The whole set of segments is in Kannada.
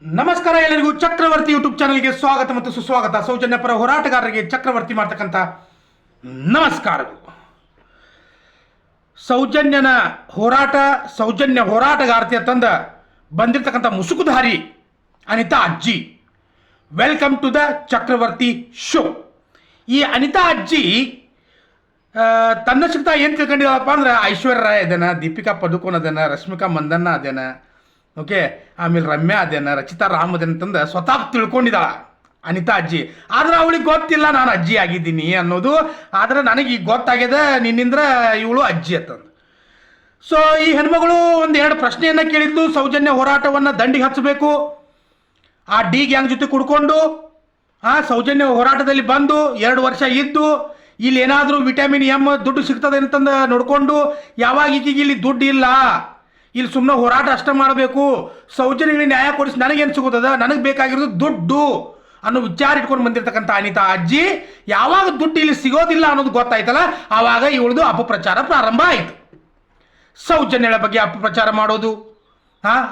ನಮಸ್ಕಾರ ಎಲ್ಲರಿಗೂ ಚಕ್ರವರ್ತಿ ಯೂಟ್ಯೂಬ್ ಚಾನಲ್ಗೆ ಸ್ವಾಗತ ಮತ್ತು ಸುಸ್ವಾಗತ. ಸೌಜನ್ಯ ಪರ ಹೋರಾಟಗಾರರಿಗೆ ಚಕ್ರವರ್ತಿ ಮಾಡ್ತಕ್ಕಂಥ ನಮಸ್ಕಾರಗಳು. ಸೌಜನ್ಯ ಹೋರಾಟಗಾರ್ತಿ ಅಂತಂದ ಬಂದಿರತಕ್ಕಂಥ ಮುಸುಕುಧಾರಿ ಅನಿತಾ ಅಜ್ಜಿ, welcome to the Chakravarthi show. ಈ ಅನಿತಾ ಅಜ್ಜಿ ತನ್ನ ಸಿಗ್ತಾ ಏನು ತಿಳ್ಕೊಂಡಿದ್ದಾಳಪ್ಪ ಅಂದ್ರೆ ಐಶ್ವರ್ಯ ರಾಯ್ ಅದೇನ, ದೀಪಿಕಾ ಪಡುಕೋನ್ ಅದೇನ, ರಶ್ಮಿಕಾ ಮಂದಣ್ಣ ಅದೇನ, ಓಕೆ, ಆಮೇಲೆ ರಮ್ಯಾ ಅದೇನ, ರಚಿತಾ ರಾಮ್ ಅದೇನ ಅಂತಂದು ಸ್ವತಃ ತಿಳ್ಕೊಂಡಿದ್ದಾಳ ಅನಿತಾ ಅಜ್ಜಿ. ಆದ್ರೆ ಅವಳಿಗೆ ಗೊತ್ತಿಲ್ಲ ನಾನು ಅಜ್ಜಿ ಆಗಿದ್ದೀನಿ ಅನ್ನೋದು. ಆದ್ರೆ ನನಗೆ ಈಗ ಗೊತ್ತಾಗ್ಯದ ನಿನ್ನಿಂದ್ರ ಇವಳು ಅಜ್ಜಿ ಅಂತಂದು. ಸೊ ಈ ಹೆಣ್ಮಗಳು ಎರಡು ಪ್ರಶ್ನೆಯನ್ನು ಕೇಳಿದ್ದು, ಸೌಜನ್ಯ ಹೋರಾಟವನ್ನು ದಂಡಿಗೆ ಹಚ್ಚಬೇಕು, ಆ ಡಿ ಗ್ಯಾಂಗ್ ಜೊತೆ ಕುಡ್ಕೊಂಡು ಸೌಜನ್ಯ ಹೋರಾಟದಲ್ಲಿ ಬಂದು 2 ವರ್ಷ ಇದ್ದು ಇಲ್ಲಿ ಏನಾದರೂ ವಿಟಮಿನ್ ಎಮ್ ದುಡ್ಡು ಸಿಗ್ತದೆ ಅಂತಂದು ನೋಡಿಕೊಂಡು, ಯಾವಾಗ ಈಗೀಗ ಇಲ್ಲಿ ದುಡ್ಡು ಇಲ್ಲ, ಇಲ್ಲಿ ಸುಮ್ಮನೆ ಹೋರಾಟ ಅಷ್ಟೇ ಮಾಡಬೇಕು, ಸೌಜನ್ಯಗಳಿಗೆ ನ್ಯಾಯ ಕೊಡಿಸಿ ನನಗೇನು ಸಿಗುತ್ತದ, ನನಗೆ ಬೇಕಾಗಿರೋದು ದುಡ್ಡು ಅನ್ನೋ ವಿಚಾರ ಇಟ್ಕೊಂಡು ಬಂದಿರತಕ್ಕಂಥ ಅನಿತಾ ಅಜ್ಜಿ, ಯಾವಾಗ ದುಡ್ಡು ಇಲ್ಲಿ ಸಿಗೋದಿಲ್ಲ ಅನ್ನೋದು ಗೊತ್ತಾಯ್ತಲ್ಲ, ಆವಾಗ ಇವಳದು ಅಪಪ್ರಚಾರ ಪ್ರಾರಂಭ ಆಯಿತು. ಸೌಜನ್ಯಗಳ ಬಗ್ಗೆ ಅಪಪ್ರಚಾರ ಮಾಡೋದು,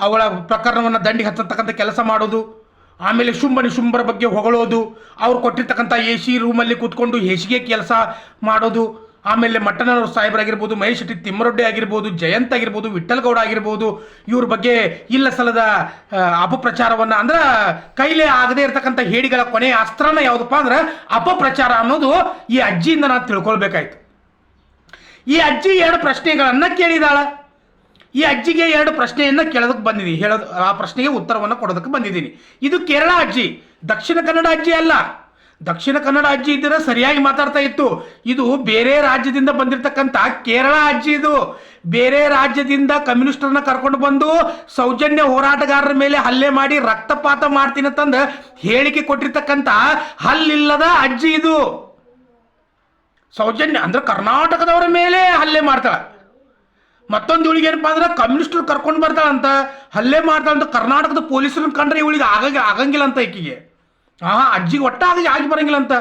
ಅವಳ ಪ್ರಕರಣವನ್ನು ದಂಡಿಗೆ ಹಚ್ಚತಕ್ಕಂಥ ಕೆಲಸ ಮಾಡೋದು, ಆಮೇಲೆ ಶುಂಭರ ಬಗ್ಗೆ ಹೊಗಳೋದು, ಅವ್ರು ಕೊಟ್ಟಿರ್ತಕ್ಕಂಥ AC ರೂಮಲ್ಲಿ ಕೂತ್ಕೊಂಡು ಹೇಸಿಗೆ ಕೆಲಸ ಮಾಡೋದು, ಆಮೇಲೆ ಮಟ್ಟನವ್ರ ಸಾಹೇಬರಾಗಿರ್ಬೋದು, ಮಹೇಶ್ ಶೆಟ್ಟಿ ತಿಮ್ಮರೊಡ್ಡಿ ಆಗಿರ್ಬೋದು, ಜಯಂತ್ ಆಗಿರ್ಬೋದು, ವಿಠ್ಠಲ್ ಗೌಡ ಆಗಿರ್ಬೋದು, ಇವ್ರ ಬಗ್ಗೆ ಇಲ್ಲ ಸಲದ ಅಪಪ್ರಚಾರವನ್ನು, ಅಂದ್ರೆ ಕೈಲೇ ಆಗದೆ ಇರತಕ್ಕಂಥ ಹೇಡಿಗಳ ಕೊನೆಯ ಅಸ್ತ್ರನ ಯಾವುದಪ್ಪ ಅಂದ್ರೆ ಅಪಪ್ರಚಾರ ಅನ್ನೋದು ಈ ಅಜ್ಜಿಯಿಂದ ನಾನು ತಿಳ್ಕೊಳ್ಬೇಕಾಯ್ತು. ಈ ಅಜ್ಜಿ 2 ಪ್ರಶ್ನೆಗಳನ್ನು ಕೇಳಿದಾಳ. ಈ ಅಜ್ಜಿಗೆ 2 ಪ್ರಶ್ನೆಯನ್ನು ಕೇಳೋದಕ್ಕೆ ಬಂದಿದ್ದೀನಿ, ಆ ಪ್ರಶ್ನೆಗೆ ಉತ್ತರವನ್ನು ಕೊಡೋದಕ್ಕೆ ಬಂದಿದ್ದೀನಿ. ಇದು ಕೇರಳ ಅಜ್ಜಿ, ದಕ್ಷಿಣ ಕನ್ನಡ ಅಜ್ಜಿ ಅಲ್ಲ. ದಕ್ಷಿಣ ಕನ್ನಡ ಅಜ್ಜಿ ಇದ್ದರೆ ಸರಿಯಾಗಿ ಮಾತಾಡ್ತಾ ಇತ್ತು. ಇದು ಬೇರೆ ರಾಜ್ಯದಿಂದ ಬಂದಿರತಕ್ಕಂಥ ಕೇರಳ ಅಜ್ಜಿ. ಇದು ಬೇರೆ ರಾಜ್ಯದಿಂದ ಕಮ್ಯುನಿಸ್ಟರನ್ನ ಕರ್ಕೊಂಡು ಬಂದು ಸೌಜನ್ಯ ಹೋರಾಟಗಾರರ ಮೇಲೆ ಹಲ್ಲೆ ಮಾಡಿ ರಕ್ತಪಾತ ಮಾಡ್ತೀನಿ ಅಂತಂದು ಹೇಳಿಕೆ ಕೊಟ್ಟಿರ್ತಕ್ಕಂಥ ಹಲ್ಲಿಲ್ಲದ ಅಜ್ಜಿ ಇದು. ಸೌಜನ್ಯ ಅಂದ್ರೆ ಕರ್ನಾಟಕದವರ ಮೇಲೆ ಹಲ್ಲೆ ಮಾಡ್ತಾಳೆ. ಮತ್ತೊಂದು ಇವಳಿಗೆ ಏನಪ್ಪಾ ಅಂದ್ರೆ ಕಮ್ಯುನಿಸ್ಟರು ಕರ್ಕೊಂಡು ಬರ್ತಾಳಂತ, ಹಲ್ಲೆ ಮಾಡ್ತಾಳಂತ. ಕರ್ನಾಟಕದ ಪೊಲೀಸರನ್ನ ಕಂಡ್ರೆ ಇವಳಿಗೆ ಆಗಂಗಿಲ್ಲ ಅಂತ, ಈಕಿಗೆ ಅಜ್ಜಿಗೆ ಆಗಿ ಬರಂಗಿಲ್ಲ ಅಂತ.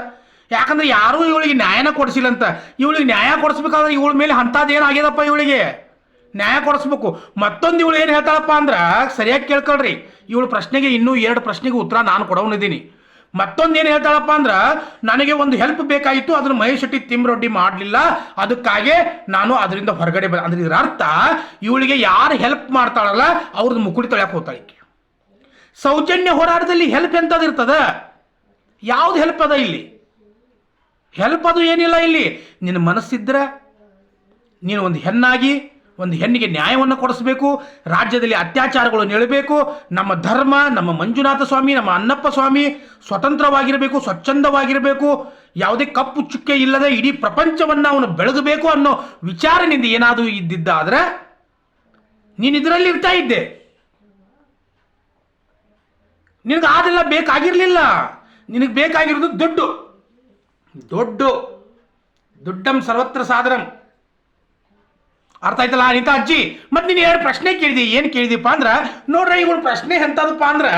ಯಾಕಂದ್ರೆ ಯಾರೂ ಇವಳಿಗೆ ನ್ಯಾಯನ ಕೊಡಿಸಿಲ್ಲ ಅಂತ. ಇವಳಿಗೆ ನ್ಯಾಯ ಕೊಡಿಸ್ಬೇಕಾದ್ರೆ ಇವಳ ಮೇಲೆ ಅಂಥದ್ದು ಏನಾಗ್ಯದಪ್ಪ, ಇವಳಿಗೆ ನ್ಯಾಯ ಕೊಡಿಸ್ಬೇಕು. ಮತ್ತೊಂದು ಇವಳು ಏನು ಹೇಳ್ತಾಳಪ್ಪ ಅಂದ್ರೆ, ಸರಿಯಾಗಿ ಕೇಳ್ಕೊಳ್ರಿ, ಇವಳು ಪ್ರಶ್ನೆಗೆ ಇನ್ನೂ 2 ಪ್ರಶ್ನೆಗೆ ಉತ್ತರ ನಾನು ಕೊಡೋನಿದ್ದೀನಿ. ಮತ್ತೊಂದು ಏನು ಹೇಳ್ತಾಳಪ್ಪ ಅಂದ್ರೆ, ನನಗೆ ಒಂದು ಹೆಲ್ಪ್ ಬೇಕಾಗಿತ್ತು, ಅದನ್ನು ಮಹೇಶ್ ಶೆಟ್ಟಿ ತಿಮ್ಮರೊಡ್ಡಿ ಮಾಡಲಿಲ್ಲ, ಅದಕ್ಕಾಗಿ ನಾನು ಅದರಿಂದ ಹೊರಗಡೆ ಅಂದ್ರೆ ಇದರ ಅರ್ಥ ಇವಳಿಗೆ ಯಾರು ಹೆಲ್ಪ್ ಮಾಡ್ತಾಳಲ್ಲ ಅವ್ರದ್ದು ಮುಕುಳಿ ತೊಳ್ಯಾಕೆ ಹೋಗ್ತಾಳೆ. ಸೌಜನ್ಯ ಹೋರಾಟದಲ್ಲಿ ಹೆಲ್ಪ್ ಎಂತದಿರ್ತದ? ಯಾವ್ದು ಹೆಲ್ಪ್ ಅದ ಇಲ್ಲಿ? ಹೆಲ್ಪ್ ಅದು ಏನಿಲ್ಲ ಇಲ್ಲಿ. ನಿನ್ನ ಮನಸ್ಸಿದ್ರೆ ನೀನು ಒಂದು ಹೆಣ್ಣಾಗಿ ಒಂದು ಹೆಣ್ಣಿಗೆ ನ್ಯಾಯವನ್ನು ಕೊಡಿಸ್ಬೇಕು, ರಾಜ್ಯದಲ್ಲಿ ಅತ್ಯಾಚಾರಗಳು ನಿಲ್ಲಬೇಕು, ನಮ್ಮ ಧರ್ಮ, ನಮ್ಮ ಮಂಜುನಾಥ ಸ್ವಾಮಿ, ನಮ್ಮ ಅನ್ನಪ್ಪ ಸ್ವಾಮಿ ಸ್ವತಂತ್ರವಾಗಿರಬೇಕು, ಸ್ವಚ್ಛಂದವಾಗಿರಬೇಕು, ಯಾವುದೇ ಕಪ್ಪು ಚುಕ್ಕೆ ಇಲ್ಲದೆ ಇಡೀ ಪ್ರಪಂಚವನ್ನು ಅವನು ಬೆಳಗಬೇಕು ಅನ್ನೋ ವಿಚಾರನಿಂದ ಏನಾದರೂ ಇದ್ದಿದ್ದಾದ್ರೆ ನೀನು ಇದರಲ್ಲಿ ಇರ್ತಾ ಇದ್ದೆ. ನಿನಗೆ ಅದೆಲ್ಲ ಬೇಕಾಗಿರಲಿಲ್ಲ. ನಿನಗೆ ಬೇಕಾಗಿರೋದು ದುಡ್ಡಂ ಸರ್ವತ್ರ ಸಾಧನಂ. ಅರ್ಥ ಆಯ್ತಲ್ಲ ಅನಿತಾ ಅಜ್ಜಿ? ಮತ್ತೆ ನೀನು 2 ಪ್ರಶ್ನೆ ಕೇಳಿದಿ. ಏನು ಕೇಳಿದಿಪ್ಪ ಅಂದ್ರೆ, ನೋಡ್ರಿ ಇವಳು ಪ್ರಶ್ನೆ ಎಂತದಪ್ಪ ಅಂದ್ರೆ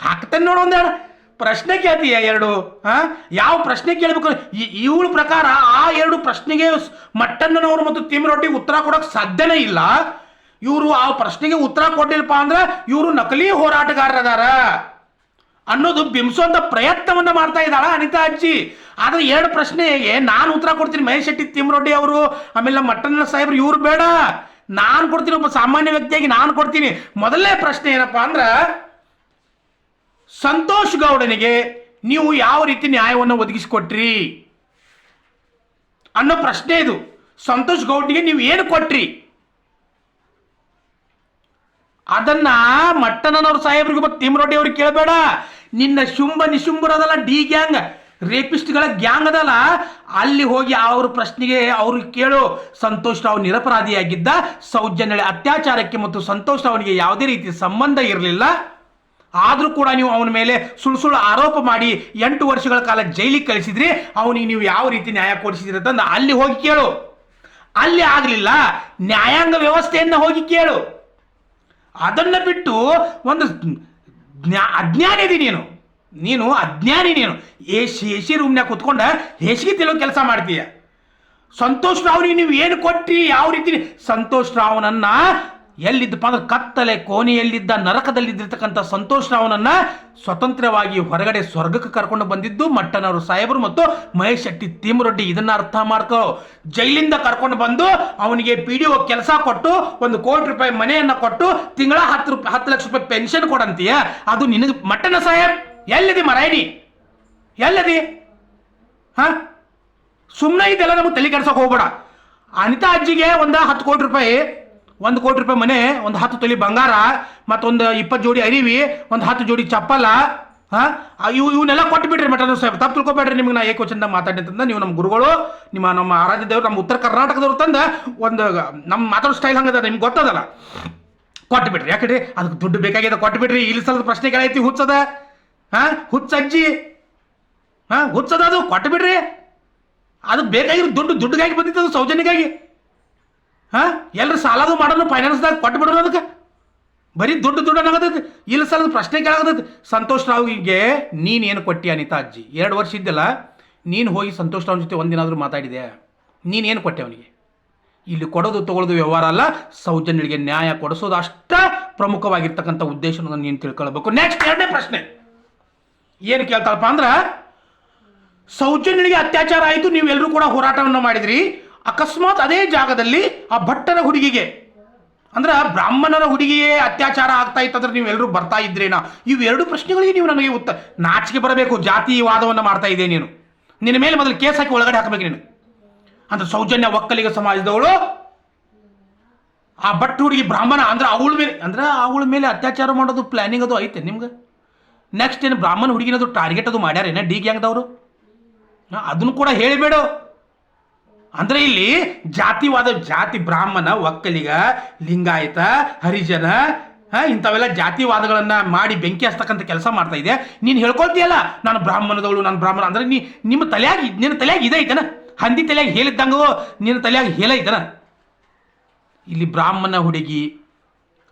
ಹಾಕ್ತಾನೆ ನೋಡು, 1 ಪ್ರಶ್ನೆ ಕೇಳ್ತೀಯ 2. ಯಾವ ಪ್ರಶ್ನೆ ಕೇಳಬೇಕು? ಇವಳ ಪ್ರಕಾರ ಆ 2 ಪ್ರಶ್ನೆಗೆ ಮಟ್ಟಣ್ಣನವರು ಮತ್ತು ತಿಮ್ಮರೊಡ್ಡಿ ಉತ್ತರ ಕೊಡೋಕೆ ಸಾಧ್ಯನೇ ಇಲ್ಲ. ಇವರು ಆ ಪ್ರಶ್ನೆಗೆ ಉತ್ತರ ಕೊಡ್ಲಿಲ್ಲಪ್ಪ ಅಂದ್ರೆ ಇವರು ನಕಲಿ ಹೋರಾಟಗಾರರದಾರ ಅನ್ನೋದು ಬಿಂಬಿಸುವಂತ ಪ್ರಯತ್ನವನ್ನ ಮಾಡ್ತಾ ಇದ್ದಾಳ ಅನಿತಾ ಅಜ್ಜಿ. ಆದ್ರೆ 2 ಪ್ರಶ್ನೆಗೆ ನಾನು ಉತ್ತರ ಕೊಡ್ತೀನಿ. ಮಹೇಶ್ ಶೆಟ್ಟಿ ತಿಮ್ಮರೊಡ್ಡಿ ಅವರು, ಆಮೇಲೆ ನಮ್ಮ ಮಟ್ಟಣ್ಣ ಸಾಹೇಬ್ರು, ಇವ್ರು ಬೇಡ, ನಾನು ಕೊಡ್ತೀನಿ. ಒಬ್ಬ ಸಾಮಾನ್ಯ ವ್ಯಕ್ತಿಯಾಗಿ ನಾನು ಕೊಡ್ತೀನಿ. ಮೊದಲನೇ ಪ್ರಶ್ನೆ ಏನಪ್ಪಾ ಅಂದ್ರೆ, ಸಂತೋಷ್ ಗೌಡನಿಗೆ ನೀವು ಯಾವ ರೀತಿ ನ್ಯಾಯವನ್ನು ಒದಗಿಸಿಕೊಟ್ರಿ ಅನ್ನೋ ಪ್ರಶ್ನೆ ಇದು. ಸಂತೋಷ್ ಗೌಡ್ನಿಗೆ ನೀವು ಏನು ಕೊಟ್ರಿ ಅದನ್ನ ಮಟ್ಟಣ್ಣನವ್ರ ಸಾಹೇಬ್ರಿಗೆ ಮತ್ತು ತಿಮ್ಮರೊಡ್ಡಿ ಅವ್ರಿಗೆ ಕೇಳಬೇಡ. ನಿನ್ನ ನಿಶುಂಭರದಲ್ಲ ಡಿ ಗ್ಯಾಂಗ್, ರೇಪಿಸ್ಟ್ಗಳ ಗ್ಯಾಂಗ್ ಅದಲ್ಲ, ಅಲ್ಲಿ ಹೋಗಿ ಅವ್ರ ಪ್ರಶ್ನೆಗೆ ಅವ್ರಿಗೆ ಕೇಳು. ಸಂತೋಷ್ ರಾವ್ ನಿರಪರಾಧಿಯಾಗಿದ್ದ, ಸೌಜನ್ಯ ಅತ್ಯಾಚಾರಕ್ಕೆ ಮತ್ತು ಸಂತೋಷ್ ರಾವ್ನಿಗೆ ಯಾವುದೇ ರೀತಿ ಸಂಬಂಧ ಇರಲಿಲ್ಲ. ಆದರೂ ಕೂಡ ನೀವು ಅವನ ಮೇಲೆ ಸುಳ್ಳು ಆರೋಪ ಮಾಡಿ 8 ವರ್ಷಗಳ ಕಾಲ ಜೈಲಿಗೆ ಕಳಿಸಿದ್ರಿ. ಅವನಿಗೆ ನೀವು ಯಾವ ರೀತಿ ನ್ಯಾಯ ಕೊಡಿಸಿದ್ರಿ ಅಂತಂದು ಅಲ್ಲಿ ಹೋಗಿ ಕೇಳು. ಅಲ್ಲಿ ಆಗಲಿಲ್ಲ, ನ್ಯಾಯಾಂಗ ವ್ಯವಸ್ಥೆಯನ್ನು ಹೋಗಿ ಕೇಳು. ಅದನ್ನ ಬಿಟ್ಟು ಒಂದು ಅಜ್ಞಾನಿ ಇದಿ ನೀನು ಅಜ್ಞಾನಿ. ನೀನು ಎಸಿ ರೂಮ್ನಾಗ ಕೂತ್ಕೊಂಡ ಹೇಸಿಗೆ ತಿಳೋ ಕೆಲಸ ಮಾಡ್ತೀಯ. ಸಂತೋಷ್ ರಾವ್ನಿಗೆ ನೀವು ಏನು ಕೊಟ್ಟಿ, ಯಾವ ರೀತಿ ಸಂತೋಷ್ ರಾವ್ನನ್ನ ಎಲ್ಲಿದ್ದಪ್ಪ ಅಂದ್ರೆ ಕತ್ತಲೆ ಕೋಣೆಯಲ್ಲಿದ್ದ ನರಕದಲ್ಲಿದ್ದಿರ್ತಕ್ಕಂಥ ಸಂತೋಷ್ ರಾವ್ನನ್ನ ಸ್ವತಂತ್ರವಾಗಿ ಹೊರಗಡೆ ಸ್ವರ್ಗಕ್ಕೆ ಕರ್ಕೊಂಡು ಬಂದಿದ್ದು ಮಟ್ಟನವರು ಸಾಹೇಬರು ಮತ್ತು ಮಹೇಶ್ ಶೆಟ್ಟಿ ತೀಮರೊಡ್ಡಿ. ಇದನ್ನ ಅರ್ಥ ಮಾಡ್ಕೋ. ಜೈಲಿಂದ ಕರ್ಕೊಂಡು ಬಂದು ಅವನಿಗೆ PDO ಕೆಲಸ ಕೊಟ್ಟು ₹1 ಕೋಟಿ ಮನೆಯನ್ನ ಕೊಟ್ಟು ತಿಂಗಳ 10 ಲಕ್ಷ ರೂಪಾಯಿ ಪೆನ್ಷನ್ ಕೊಡಂತೀಯ. ಅದು ನಿನಗೆ ಮಟ್ಟನ ಸಾಹೇಬ್ ಎಲ್ಲಿದೆ ಮರಾಯಣಿ ಎಲ್ಲದಿ? ಸುಮ್ಮನೆ ಇದೆಲ್ಲ ನಮಗೆ ತಲೆ ಕೆಡ್ಸೋಕೆ ಹೋಗ್ಬೇಡ. ಅನಿತಾ ಅಜ್ಜಿಗೆ ಒಂದು ₹10 ಕೋಟಿ, ₹1 ಕೋಟಿ ಮನೆ, ಒಂದು 10 ತೊಲಿ ಬಂಗಾರ, ಮತ್ತೊಂದು 20 ಜೋಡಿ ಅರಿವಿ, ಒಂದು 10 ಜೋಡಿ ಚಪ್ಪಲ, ಇವನ್ನೆಲ್ಲ ಕೊಟ್ಟು ಬಿಡ್ರಿ ಮಠದ ಸಾಹೇಬ್. ತಪ್ಪು ತಿಳ್ಕೊಬೇಡ್ರಿ. ನಿಮ್ಗೆ ನಾ ಏಕವಚನದಾಗ ಮಾತಾಡಿರ್ತಂದ ನೀವು ನಮ್ಮ ಗುರುಗಳು, ನಮ್ಮ ಆರಾಧ್ಯ ದೇವರು, ನಮ್ಮ ಉತ್ತರ ಕರ್ನಾಟಕದವ್ರು ತಂದ ಒಂದು ನಮ್ಮ ಮಾತಾಡೋ ಸ್ಟೈಲ್ ಹಂಗದ ನಿಮ್ಗೆ ಗೊತ್ತದಲ್ಲ. ಕೊಟ್ಟು ಬಿಡ್ರಿ. ಯಾಕಂದ್ರೆ ಅದಕ್ಕೆ ದುಡ್ಡು ಬೇಕಾಗಿದೆ, ಕೊಟ್ಟು ಬಿಡ್ರಿ. ಇಲ್ಲಿ ಸಲದ ಪ್ರಶ್ನೆ ಕೇಳೈತಿ ಹುಚ್ಚದ ಹುಚ್ಚಜ್ಜಿ ಹುಚ್ಚದ ಅದು ಕೊಟ್ಟು ಬಿಡ್ರಿ. ಅದಕ್ಕೆ ಬೇಕಾಗಿರೋ ದುಡ್ಡುಗಾಗಿ ಬಂದಿತ್ತು, ಸೌಜನ್ಯಕ್ಕಾಗಿ. ಎಲ್ಲರೂ ಸಾಲದು ಮಾಡೋದು ಫೈನಾನ್ಸ್ದಾಗ ಕೊಟ್ಟು ಬಿಡೋದು. ಅದಕ್ಕೆ ಬರೀ ದುಡ್ಡು ಅನ್ನೋದೈತಿ. ಇಲ್ಲ ಸಲದ ಪ್ರಶ್ನೆ ಕೇಳಾಗತೈತಿ. ಸಂತೋಷ್ ರಾವ್ಗೆ ನೀನೇನು ಕೊಟ್ಟಿ ಅನಿತಾ ಅಜ್ಜಿ? 2 ವರ್ಷ ಇದ್ದಲ್ಲ, ನೀನು ಹೋಗಿ ಸಂತೋಷ್ ರಾವ್ ಜೊತೆ ಒಂದಿನಾದರೂ ಮಾತಾಡಿದೆ? ನೀನೇನು ಕೊಟ್ಟೆ ಅವನಿಗೆ? ಇಲ್ಲಿ ಕೊಡೋದು ತಗೊಳ್ಳೋದು ವ್ಯವಹಾರ ಅಲ್ಲ, ಸೌಜನ್ಯಗಳಿಗೆ ನ್ಯಾಯ ಕೊಡಿಸೋದು ಅಷ್ಟ ಪ್ರಮುಖವಾಗಿರ್ತಕ್ಕಂಥ ಉದ್ದೇಶವನ್ನು ನೀನು ತಿಳ್ಕೊಳ್ಬೇಕು. ನೆಕ್ಸ್ಟ್ 2ನೇ ಪ್ರಶ್ನೆ ಏನು ಕೇಳ್ತಾಳಪ್ಪ ಅಂದ್ರೆ, ಸೌಜನ್ಯಗಳಿಗೆ ಅತ್ಯಾಚಾರ ಆಯಿತು, ನೀವೆಲ್ಲರೂ ಕೂಡ ಹೋರಾಟವನ್ನು ಮಾಡಿದ್ರಿ. ಅಕಸ್ಮಾತ್ ಅದೇ ಜಾಗದಲ್ಲಿ ಆ ಭಟ್ಟರ ಹುಡುಗಿಗೆ ಅಂದ್ರೆ ಬ್ರಾಹ್ಮಣರ ಹುಡುಗಿಯೇ ಅತ್ಯಾಚಾರ ಆಗ್ತಾ ಇತ್ತಂದ್ರೆ ನೀವೆಲ್ಲರೂ ಬರ್ತಾ ಇದ್ರೇನಾ? ಇವೆರಡು ಪ್ರಶ್ನೆಗಳಿಗೆ ನೀವು ನನಗೆ ನಾಚಿಕೆ ಬರಬೇಕು. ಜಾತಿವಾದವನ್ನು ಮಾಡ್ತಾ ಇದ್ದೆ ನೀನು. ನಿನ್ನ ಮೇಲೆ ಮೊದಲು ಕೇಸ್ ಹಾಕಿ ಒಳಗಡೆ ಹಾಕಬೇಕು ನೀನು. ಅಂದ್ರೆ ಸೌಜನ್ಯ ಒಕ್ಕಲಿಗ ಸಮಾಜದವಳು ಆ ಭಟ್ಟ ಹುಡುಗಿ ಬ್ರಾಹ್ಮಣ ಅಂದ್ರೆ ಅವಳ ಮೇಲೆ ಅತ್ಯಾಚಾರ ಮಾಡೋದು ಪ್ಲಾನಿಂಗ್ ಅದು ಐತೆ ನಿಮ್ಗೆ? ನೆಕ್ಸ್ಟ್ ಏನು ಬ್ರಾಹ್ಮಣ ಹುಡುಗಿನದು ಟಾರ್ಗೆಟ್ ಅದು ಮಾಡ್ಯಾರೇನ ಡಿ ಗ್ಯಾಂಗ್ದವರು? ಅದನ್ನು ಕೂಡ ಹೇಳಿಬೇಡ. ಅಂದ್ರೆ ಇಲ್ಲಿ ಜಾತಿವಾದ, ಜಾತಿ ಬ್ರಾಹ್ಮಣ, ಒಕ್ಕಲಿಗ, ಲಿಂಗಾಯತ, ಹರಿಜನ ಇಂಥವೆಲ್ಲ ಜಾತಿವಾದಗಳನ್ನ ಮಾಡಿ ಬೆಂಕಿ ಹಚ್ಚತಕ್ಕಂಥ ಕೆಲಸ ಮಾಡ್ತಾ ಇದೆ. ನೀನು ಹೇಳ್ಕೊಳ್ತೀಯಲ್ಲ ನಾನು ಬ್ರಾಹ್ಮಣದವಳು, ನಾನು ಬ್ರಾಹ್ಮಣ ಅಂದ್ರೆ ನಿನ್ನ ತಲೆಯಾಗಿ ಇದೈತನ? ಹಂದಿ ತಲೆಯಾಗಿ ಹೇಳಿದ್ದಂಗೋ ನಿನ್ನ ತಲೆಯಾಗಿ ಹೇಳೈತನ? ಇಲ್ಲಿ ಬ್ರಾಹ್ಮಣ ಹುಡುಗಿ,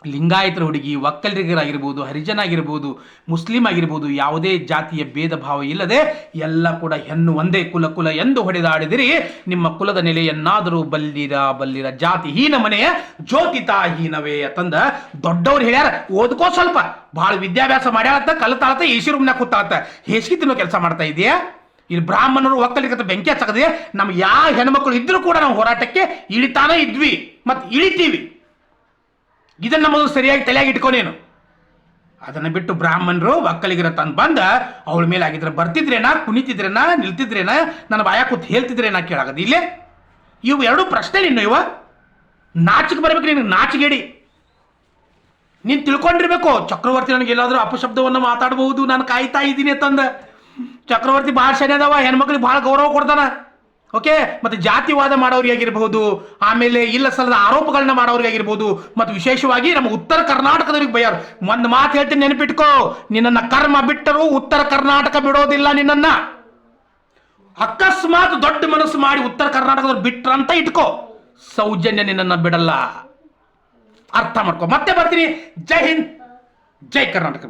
ಲಿಂಗಾಯತರ ಹುಡುಗಿ, ಒಕ್ಕಲಿಗರಾಗಿರ್ಬೋದು, ಹರಿಜನ ಆಗಿರ್ಬೋದು, ಮುಸ್ಲಿಂ ಆಗಿರ್ಬೋದು, ಯಾವುದೇ ಜಾತಿಯ ಭೇದ ಭಾವ ಇಲ್ಲದೆ ಎಲ್ಲ ಕೂಡ ಹೆಣ್ಣು ಒಂದೇ ಕುಲ ಎಂದು ಹೊಡೆದಾಡಿದಿರಿ. ನಿಮ್ಮ ಕುಲದ ನೆಲೆಯನ್ನಾದರೂ ಬಲ್ಲಿರ ಜಾತಿ ಹೀನ ಮನೆಯ ಜ್ಯೋತಿತಾಹೀನವೇ ಅಂತಂದ ದೊಡ್ಡವ್ರು ಹೇಳ್ಯಾರ. ಓದ್ಕೋ ಸ್ವಲ್ಪ. ಭಾಳ ವಿದ್ಯಾಭ್ಯಾಸ ಮಾಡ್ಯಾಳತ್ತ, ಕಲಿತಾಳತ್ತ, ಎಸಿ ರೂಮ್ನಾಗ ಕೂತಾಳತ್ತ, ಹೇಸಿಗೆ ತಿನ್ನೋ ಕೆಲಸ ಮಾಡ್ತಾ ಇದೆಯಾ? ಇಲ್ಲಿ ಬ್ರಾಹ್ಮಣರು ಒಕ್ಕಲಿಗತ ಬೆಂಕಿ ಹಚ್ಚಕದೆ. ನಮ್ಗೆ ಯಾವ ಹೆಣ್ಮಕ್ಳು ಇದ್ರೂ ಕೂಡ ನಾವು ಹೋರಾಟಕ್ಕೆ ಇಳಿತಾನೆ ಇದ್ವಿ ಮತ್ತು ಇಳಿತೀವಿ. ಇದನ್ನ ಮೊದಲು ಸರಿಯಾಗಿ ತಲೆಯಾಗಿ ಇಟ್ಕೊನೇನು. ಅದನ್ನು ಬಿಟ್ಟು ಬ್ರಾಹ್ಮಣರು ಒಕ್ಕಲಿಗರ ತಂದು ಬಂದ ಅವಳ ಮೇಲೆ ಆಗಿದ್ರೆ ಬರ್ತಿದ್ರೇನಾ, ಕುಣಿತಿದ್ರೇನಾ, ನಿಲ್ತಿದ್ರೇನಾ, ನನ್ನ ಬಾಯ ಕೂತ್ ಹೇಳ್ತಿದ್ರೇನಾ ಕೇಳಾಗದು ಇಲ್ಲೇ. ಇವು 2 ಪ್ರಶ್ನೆ ನಿನ್ನ ಇವ. ನಾಚಿಕೆ ಬರ್ಬೇಕು ನಿನಗೆ, ನಾಚಿಗೇಡಿ. ನೀನು ತಿಳ್ಕೊಂಡಿರ್ಬೇಕು. ಚಕ್ರವರ್ತಿ ನನಗೆ ಎಲ್ಲಾದರೂ ಅಪಶಬ್ದವನ್ನು ಮಾತಾಡಬಹುದು, ನಾನು ಕಾಯ್ತಾ ಇದ್ದೀನಿ ಅಂತಂದ. ಚಕ್ರವರ್ತಿ ಭಾಳ ಶನಿ ಅದಾವ, ಹೆಣ್ಮಕ್ಳಿಗೆ ಭಾಳ ಗೌರವ ಕೊಡ್ತಾನ. ಓಕೆ. ಮತ್ತು ಜಾತಿವಾದ ಮಾಡೋರಿಗಾಗಿರ್ಬಹುದು, ಆಮೇಲೆ ಇಲ್ಲ ಸಲ್ಲದ ಆರೋಪಗಳನ್ನ ಮಾಡೋರಿಗಾಗಿರ್ಬೋದು, ಮತ್ತು ವಿಶೇಷವಾಗಿ ನಮ್ಮ ಉತ್ತರ ಕರ್ನಾಟಕದವ್ರಿಗೆ ಬೈಯಾರು. ಒಂದು ಮಾತು ಹೇಳ್ತೀನಿ, ನೆನಪಿಟ್ಕೋ. ನಿನ್ನನ್ನು ಕರ್ಮ ಬಿಟ್ಟರು ಉತ್ತರ ಕರ್ನಾಟಕ ಬಿಡೋದಿಲ್ಲ ನಿನ್ನನ್ನು. ಅಕಸ್ಮಾತ್ ದೊಡ್ಡ ಮನಸ್ಸು ಮಾಡಿ ಉತ್ತರ ಕರ್ನಾಟಕದವ್ರು ಬಿಟ್ರಂತ ಇಟ್ಕೋ, ಸೌಜನ್ಯ ನಿನ್ನನ್ನು ಬಿಡಲ್ಲ. ಅರ್ಥ ಮಾಡ್ಕೋ. ಮತ್ತೆ ಬರ್ತೀನಿ. ಜೈ ಹಿಂದ್, ಜೈ ಕರ್ನಾಟಕ.